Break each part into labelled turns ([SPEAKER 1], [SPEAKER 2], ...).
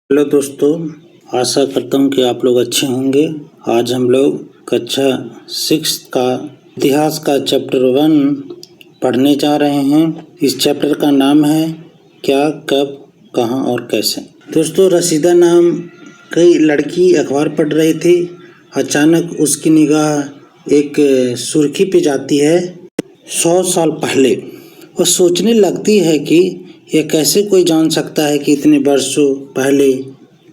[SPEAKER 1] Hello दोस्तों, आशा करता हूँ कि आप लोग अच्छे होंगे। आज हम लोग कक्षा 6 का इतिहास का चैप्टर 1 पढ़ने जा रहे हैं। इस चैप्टर का नाम है क्या, कब, कहाँ और कैसे। दोस्तों, रसीदा नाम कई लड़की अखबार पढ़ रही थी। अचानक उसकी निगाह एक सुर्खी पे जाती है। 100 साल पहले। वह सोचने लगती है कि यह कैसे कोई जान सकता है कि इतने वर्षों पहले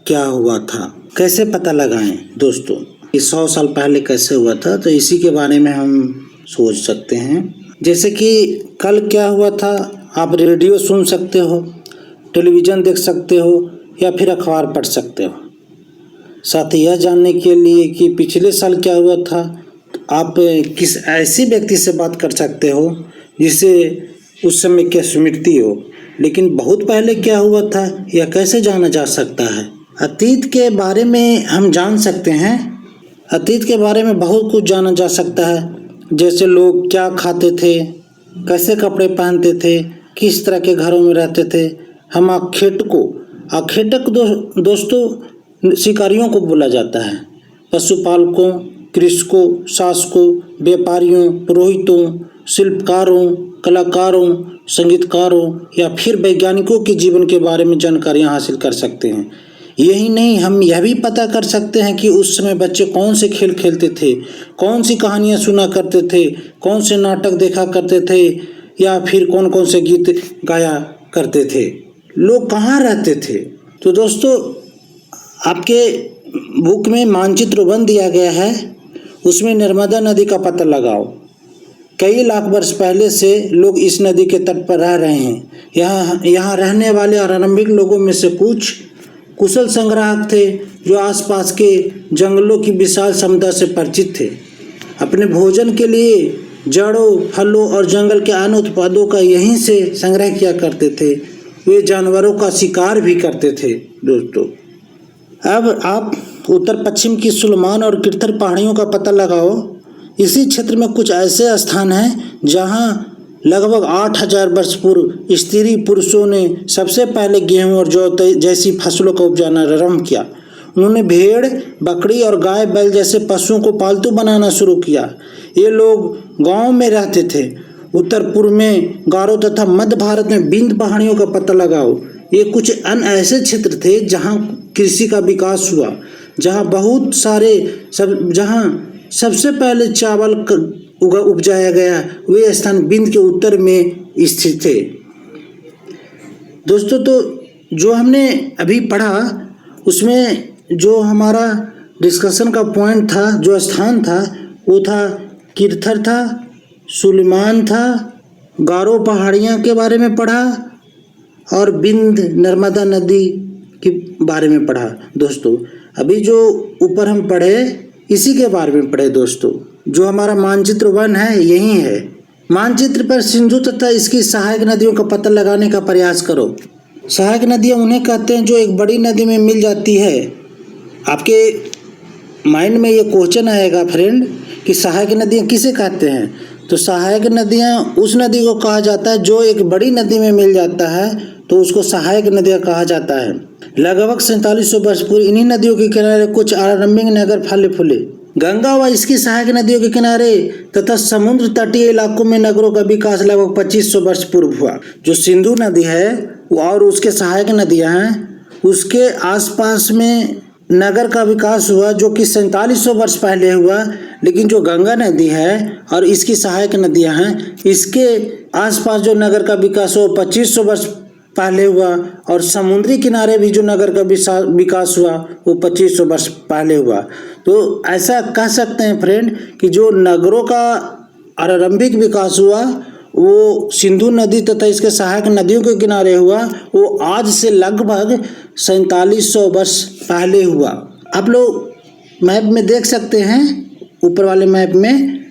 [SPEAKER 1] क्या हुआ था। कैसे पता लगाएं दोस्तों कि 100 साल पहले कैसे हुआ था। तो इसी के बारे में हम सोच सकते हैं। जैसे कि कल क्या हुआ था, आप रेडियो सुन सकते हो, टेलीविज़न देख सकते हो या फिर अखबार पढ़ सकते हो। साथ ही यह जानने के लिए कि पिछले साल क्या हुआ था, आप किस ऐसे व्यक्ति से बात कर सकते हो जिसे उस समय की स्मृति हो। लेकिन बहुत पहले क्या हुआ था यह कैसे जाना जा सकता है। अतीत के बारे में हम जान सकते हैं। अतीत के बारे में बहुत कुछ जाना जा सकता है, जैसे लोग क्या खाते थे, कैसे कपड़े पहनते थे, किस तरह के घरों में रहते थे। हम आखेटक दोस्तों शिकारियों को बोला जाता है। पशुपालकों, कृषकों, शासकों, व्यापारियों, पुरोहितों, शिल्पकारों, कलाकारों, संगीतकारों या फिर वैज्ञानिकों के जीवन के बारे में जानकारियां हासिल कर सकते हैं। यही नहीं, हम यह भी पता कर सकते हैं कि उस समय बच्चे कौन से खेल खेलते थे, कौन सी कहानियां सुना करते थे, कौन से नाटक देखा करते थे या फिर कौन कौन से गीत गाया करते थे, लोग कहाँ रहते थे। तो दोस्तों, आपके बुक में मानचित्र बन दिया गया है, उसमें नर्मदा नदी का पता लगाओ। कई लाख वर्ष पहले से लोग इस नदी के तट पर रह रहे हैं। यहाँ रहने वाले आरंभिक लोगों में से कुछ कुशल संग्राहक थे जो आसपास के जंगलों की विशाल क्षमता से परिचित थे। अपने भोजन के लिए जड़ों, फलों और जंगल के अन्य उत्पादों का यहीं से संग्रह किया करते थे। वे जानवरों का शिकार भी करते थे। दोस्तों, अब आप उत्तर पश्चिम की सुलेमान और किरथर पहाड़ियों का पता लगाओ। इसी क्षेत्र में कुछ ऐसे स्थान हैं जहां लगभग 8000 वर्ष पूर्व स्त्री पुरुषों ने सबसे पहले गेहूं और जौ जैसी फसलों का उपजाना आरंभ किया। उन्होंने भेड़, बकरी और गाय बैल जैसे पशुओं को पालतू बनाना शुरू किया। ये लोग गांव में रहते थे। उत्तर पूर्व में गारो तथा मध्य भारत में विंध्य पहाड़ियों का पता लगाओ। ये कुछ अन्य ऐसे क्षेत्र थे जहां कृषि का विकास हुआ, जहां सबसे पहले चावल उपजाया गया। वे स्थान विंध्य के उत्तर में स्थित थे। दोस्तों, तो जो हमने अभी पढ़ा उसमें जो हमारा डिस्कशन का पॉइंट था, जो स्थान था, वो था किरथर था, सुलेमान था, गारो पहाड़ियाँ के बारे में पढ़ा और विंध्य नर्मदा नदी के बारे में पढ़ा। दोस्तों, अभी जो ऊपर हम पढ़े इसी के बारे में पढ़े। दोस्तों, जो हमारा मानचित्र 1 है यही है। मानचित्र पर सिंधु तथा इसकी सहायक नदियों का पता लगाने का प्रयास करो। सहायक नदियां उन्हें कहते हैं जो एक बड़ी नदी में मिल जाती है। आपके माइंड में ये क्वेश्चन आएगा फ्रेंड कि सहायक नदियां किसे कहते हैं। तो सहायक नदियां उस नदी को कहा जाता है जो एक बड़ी नदी में मिल जाता है, तो उसको सहायक नदियां कहा जाता है। लगभग 4700 वर्ष पूर्व इन्हीं नदियों के किनारे कुछ आरंभिक नगर फले फूले। गंगा व इसकी सहायक नदियों के किनारे तथा समुद्र तटीय इलाकों में नगरों का विकास लगभग 2500 वर्ष पूर्व हुआ। जो सिंधु नदी है और उसके सहायक नदियां हैं, उसके आसपास में नगर का विकास हुआ, जो कि 4700 वर्ष पहले हुआ। लेकिन जो गंगा नदी है और इसकी सहायक नदियां हैं, इसके आसपास जो नगर का विकास हुआ 2500 वर्ष पहले हुआ। और समुद्री किनारे भी जो नगर का विकास हुआ वो 2500 वर्ष पहले हुआ। तो ऐसा कह सकते हैं फ्रेंड कि जो नगरों का आरंभिक विकास हुआ वो सिंधु नदी तथा इसके सहायक नदियों के किनारे हुआ, वो आज से लगभग 4700 वर्ष पहले हुआ। आप लोग मैप में देख सकते हैं, ऊपर वाले मैप में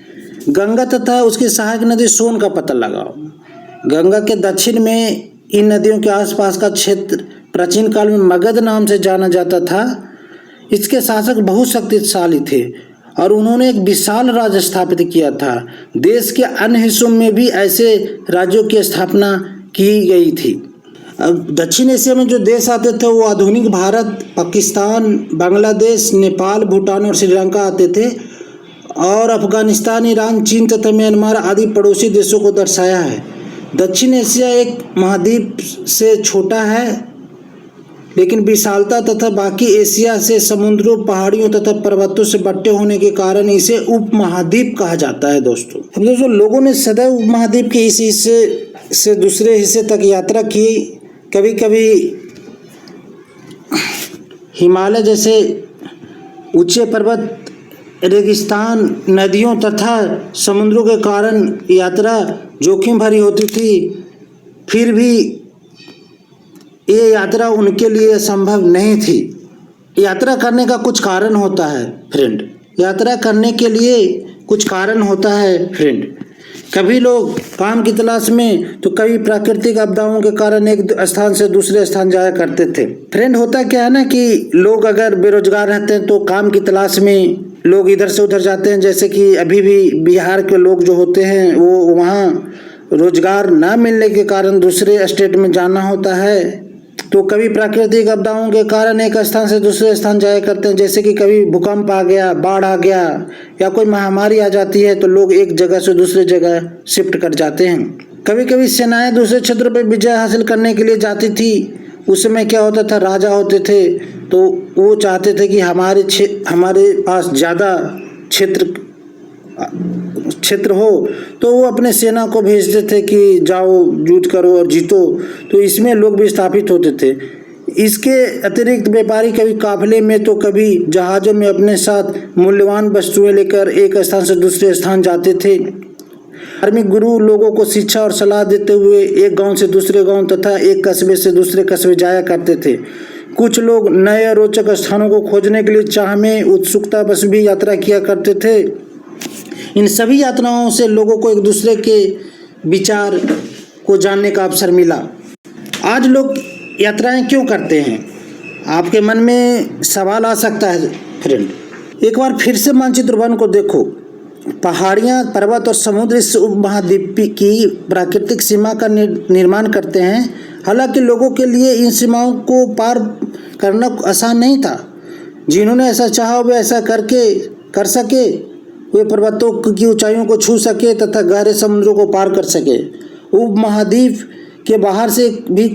[SPEAKER 1] गंगा तथा उसकी सहायक नदी सोन का पता लगाओ। गंगा के दक्षिण में इन नदियों के आसपास का क्षेत्र प्राचीन काल में मगध नाम से जाना जाता था। इसके शासक बहुत शक्तिशाली थे और उन्होंने एक विशाल राज्य स्थापित किया था। देश के अन्य हिस्सों में भी ऐसे राज्यों की स्थापना की गई थी। अब दक्षिण एशिया में जो देश आते थे वो आधुनिक भारत, पाकिस्तान, बांग्लादेश, नेपाल, भूटान और श्रीलंका आते थे, और अफगानिस्तान, ईरान, चीन तथा म्यांमार आदि पड़ोसी देशों को दर्शाया है। दक्षिण एशिया एक महाद्वीप से छोटा है, लेकिन विशालता तथा बाकी एशिया से समुद्रों, पहाड़ियों तथा पर्वतों से बटे होने के कारण इसे उपमहाद्वीप कहा जाता है। दोस्तों लोगों ने सदैव उपमहाद्वीप के इस हिस्से से दूसरे हिस्से तक यात्रा की। कभी कभी हिमालय जैसे ऊंचे पर्वत, रेगिस्तान, नदियों तथा समुद्रों के कारण यात्रा जोखिम भरी होती थी, फिर भी ये यात्रा उनके लिए संभव नहीं थी। यात्रा करने का कुछ कारण होता है फ्रेंड, यात्रा करने के लिए कुछ कारण होता है फ्रेंड। कभी लोग काम की तलाश में तो कभी प्राकृतिक आपदाओं के कारण एक स्थान से दूसरे स्थान जाया करते थे। फ्रेंड होता क्या है ना कि लोग अगर बेरोजगार रहते हैं तो काम की तलाश में लोग इधर से उधर जाते हैं। जैसे कि अभी भी बिहार के लोग जो होते हैं वो वहाँ रोजगार ना मिलने के कारण दूसरे स्टेट में जाना होता है, तो कभी प्राकृतिक आपदाओं के कारण एक स्थान से दूसरे स्थान जाया करते हैं। जैसे कि कभी भूकंप आ गया, बाढ़ आ गया या कोई महामारी आ जाती है तो लोग एक जगह से दूसरी जगह शिफ्ट कर जाते हैं। कभी कभी सेनाएं दूसरे क्षेत्रों पर विजय हासिल करने के लिए जाती थी। उस समय क्या होता था, राजा होते थे तो वो चाहते थे कि हमारे पास ज़्यादा क्षेत्र हो, तो वो अपने सेना को भेजते थे कि जाओ युद्ध करो और जीतो, तो इसमें लोग भी स्थापित होते थे। इसके अतिरिक्त व्यापारी कभी काफिले में तो कभी जहाज़ों में अपने साथ मूल्यवान वस्तुएं लेकर एक स्थान से दूसरे स्थान जाते थे। धार्मिक गुरु लोगों को शिक्षा और सलाह देते हुए एक गांव से दूसरे गांव तथा एक कस्बे से दूसरे कस्बे जाया करते थे। कुछ लोग नए और रोचक स्थानों को खोजने के लिए चाह में उत्सुकता बस भी यात्रा किया करते थे। इन सभी यात्राओं से लोगों को एक दूसरे के विचार को जानने का अवसर मिला। आज लोग यात्राएं क्यों करते हैं, आपके मन में सवाल आ सकता है फ्रेंड। एक बार फिर से मानचित्र वन को देखो। पहाड़ियाँ, पर्वत और समुद्र इस उपमहाद्वीप की प्राकृतिक सीमा का निर्माण करते हैं। हालांकि लोगों के लिए इन सीमाओं को पार करना आसान नहीं था। जिन्होंने ऐसा चाहा वे ऐसा कर सके, वे पर्वतों की ऊंचाइयों को छू सके तथा गहरे समुद्रों को पार कर सके। उपमहाद्वीप के बाहर से भी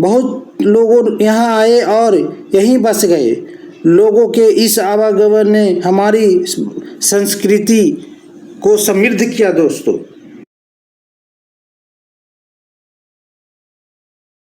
[SPEAKER 1] बहुत लोग यहाँ आए और यहीं बस गए। लोगों के इस आवागमन ने हमारी संस्कृति को समृद्ध किया। दोस्तों